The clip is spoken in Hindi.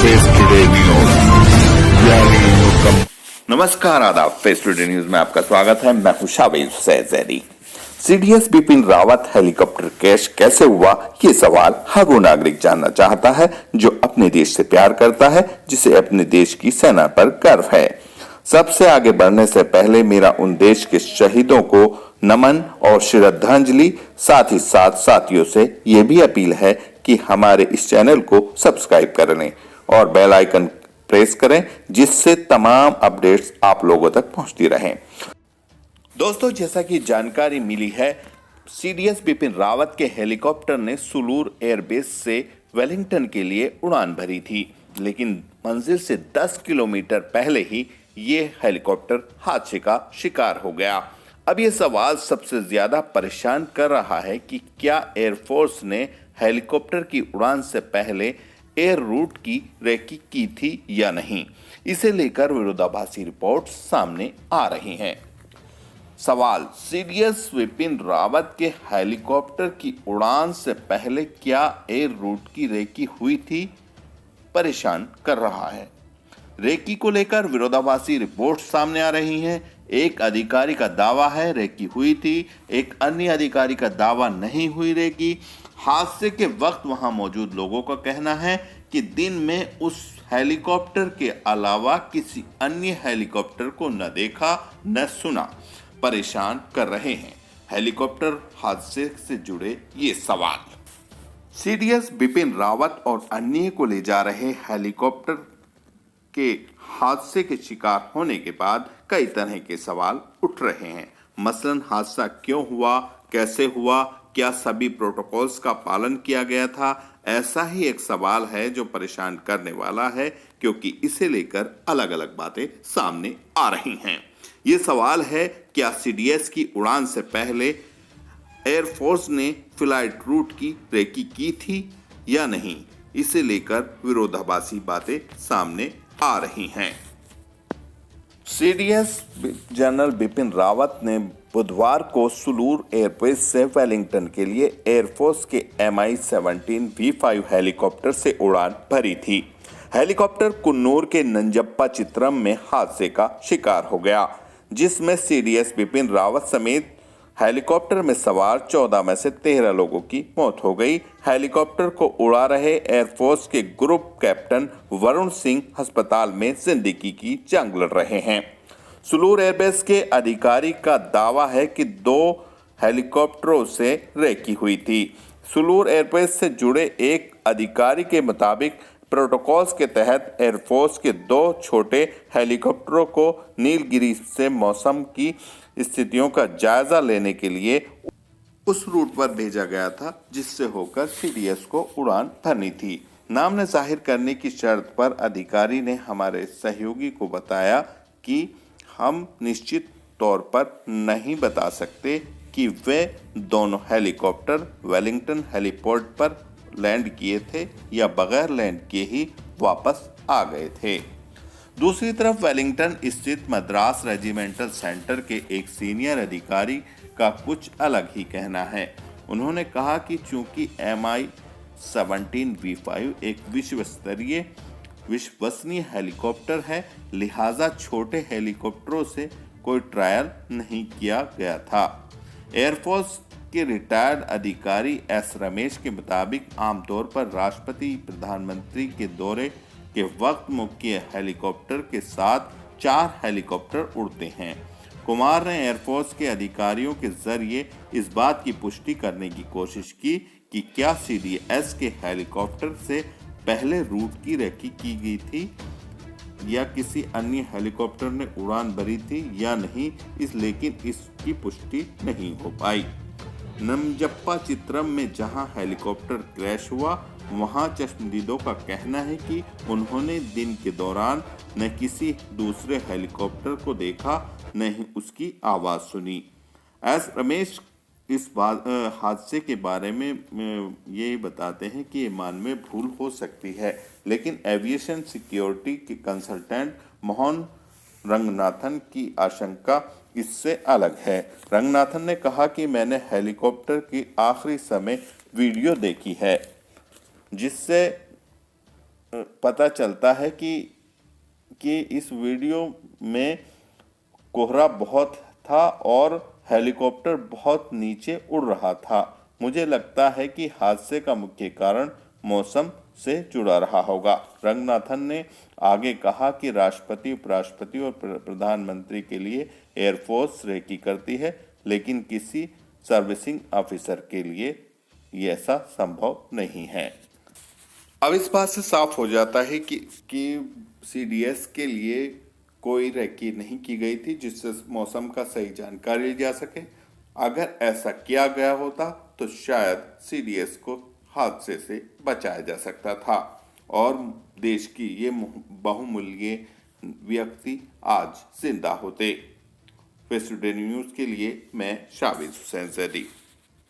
फेस टुडे न्यूज यानी नमस्कार आदाब। फेस टुडे न्यूज में आपका स्वागत है। मैं हूं Shabir Sajri. CDS Bipin Rawat helicopter crash कैसे हुआ, ये सवाल हर वो नागरिक जानना चाहता है जो अपने देश से प्यार करता है, जिसे अपने देश की सेना पर गर्व है। सबसे आगे बढ़ने से पहले मेरा उन देश के शहीदों को नमन और श्रद्धांजलि, साथ ही साथ साथियों से यह भी अपील है कि हमारे इस चैनल को सब्सक्राइब कर लें और बेल आइकन प्रेस करें, जिससे तमाम अपडेट्स आप लोगों तक पहुंचती रहें। दोस्तों, जैसा कि जानकारी मिली है, सीडीएस बिपिन रावत के हेलीकॉप्टर ने सुलूर एयरबेस से वेलिंगटन के लिए उड़ान भरी थी, लेकिन मंजिल से 10 किलोमीटर पहले ही ये हेलीकॉप्टर हादसे का शिकार हो गया। अब ये सवाल सबसे ज्यादा परेशान कर रहा है कि क्या एयरफोर्स ने हेलीकॉप्टर की उड़ान से पहले एयर रूट की रेकी की थी या नहीं। इसे लेकर विरोधाभासी रिपोर्ट सामने आ रही हैं। सवाल, सीडीएस बिपिन रावत के हेलीकॉप्टर की उड़ान से पहले क्या एयर रूट की रेकी हुई थी, परेशान कर रहा है। रेकी को लेकर विरोधाभासी रिपोर्ट सामने आ रही हैं। एक अधिकारी का दावा है रेकी हुई थी, एक अन्य अधिकारी का दावा नहीं हुई रेकी। हादसे के वक्त वहां मौजूद लोगों का कहना है कि दिन में उस हेलीकॉप्टर के अलावा किसी अन्य हेलीकॉप्टर को न देखा न सुना। परेशान कर रहे हैं हेलीकॉप्टर हादसे से जुड़े ये सवाल। सीडीएस बिपिन रावत और अन्य को ले जा रहे हेलीकॉप्टर के हादसे के शिकार होने के बाद कई तरह के सवाल उठ रहे हैं। मसलन हादसा क्यों हुआ, कैसे हुआ, क्या सभी प्रोटोकॉल्स का पालन किया गया था। ऐसा ही एक सवाल है जो परेशान करने वाला है, क्योंकि इसे लेकर अलग अलग बातें सामने आ रही हैं। ये सवाल है, क्या सीडीएस की उड़ान से पहले एयरफोर्स ने फ्लाइट रूट की रेकी की थी या नहीं। इसे लेकर विरोधाभासी बातें सामने आ रही हैं। सीडीएस जनरल बिपिन रावत ने बुधवार को सुलूर एयरबेस से वेलिंगटन के लिए एयरफोर्स के MI-17 V5 हेलीकॉप्टर से उड़ान भरी थी। हेलीकॉप्टर कुन्नूर के नंजप्पा चित्रम में हादसे का शिकार हो गया, जिसमें सीडीएस बिपिन रावत समेत हेलीकॉप्टर में सवार 14 में से 13 लोगों की मौत हो गई। हेलीकॉप्टर को उड़ा रहे एयरफोर्स के ग्रुप कैप्टन वरुण सिंह अस्पताल में जिंदगी की जंग लड़ रहे हैं। सुलूर एयरबेस के अधिकारी का दावा है कि 2 हेलीकॉप्टरों से रेकी हुई थी। सुलूर एयरबेस से जुड़े एक अधिकारी के मुताबिक प्रोटोकॉल्स के तहत एयरफोर्स के 2 छोटे हेलीकॉप्टरों को नीलगिरी से मौसम की स्थितियों का जायजा लेने के लिए उस रूट पर भेजा गया था, जिससे होकर सीडीएस को उड़ान भरनी थी। नाम न जाहिर करने की शर्त पर अधिकारी ने हमारे सहयोगी को बताया कि हम निश्चित तौर पर नहीं बता सकते कि वे दोनों हेलीकॉप्टर वेलिंगटन हेलीपोर्ट पर लैंड किए थे या बगैर लैंड किए ही वापस आ गए थे। दूसरी तरफ वेलिंगटन स्थित मद्रास रेजिमेंटल सेंटर के एक सीनियर अधिकारी का कुछ अलग ही कहना है। उन्होंने कहा कि चूंकि MI-17 V5 एक विश्वसनीय हेलीकॉप्टर है, लिहाजा छोटे हेलीकॉप्टरों से कोई ट्रायल नहीं किया गया था। एयरफोर्स के रिटायर्ड अधिकारी एस रमेश के मुताबिक आमतौर पर राष्ट्रपति प्रधानमंत्री के दौरे के वक्त मुख्य हेलीकॉप्टर के साथ 4 हेलीकॉप्टर उड़ते हैं। कुमार ने एयरफोर्स के अधिकारियों के जरिए इस बात की पुष्टि करने की कोशिश की कि क्या सीडीएस के हेलीकॉप्टर से पहले रूट की रेकी की गई थी या किसी अन्य हेलीकॉप्टर ने उड़ान भरी थी या नहीं, लेकिन इसकी पुष्टि नहीं हो पाई। नमजप्पा चित्रम में जहां हेलीकॉप्टर क्रैश हुआ, वहां चश्मदीदों का कहना है कि उन्होंने दिन के दौरान न किसी दूसरे हेलीकॉप्टर को देखा, न ही उसकी आवाज सुनी। एस रमेश इस हादसे के बारे में ये बताते हैं कि विमान में भूल हो सकती है, लेकिन एविएशन सिक्योरिटी के कंसल्टेंट मोहन रंगनाथन की आशंका इससे अलग है। रंगनाथन ने कहा कि मैंने हेलीकॉप्टर की आखिरी समय वीडियो देखी है, जिससे पता चलता है कि इस वीडियो में कोहरा बहुत था और हेलीकॉप्टर बहुत नीचे उड़ रहा था। मुझे लगता है कि हादसे का मुख्य कारण मौसम से जुड़ा रहा होगा। रंगनाथन ने आगे कहा कि राष्ट्रपति, उपराष्ट्रपति और प्रधानमंत्री के लिए एयरफोर्स रेकी करती है, लेकिन किसी सर्विसिंग ऑफिसर के लिए ये ऐसा संभव नहीं है। अब इस बात से साफ हो जाता है कि सीडीएस के लिए कोई रेकी नहीं की गई थी जिससे मौसम का सही जानकारी ली जा सके। अगर ऐसा किया गया होता तो शायद सीडीएस को हादसे से बचाया जा सकता था और देश की ये बहुमूल्य व्यक्ति आज जिंदा होते। फेस टुडे न्यूज के लिए मैं शाबिज हुसैन जैदी।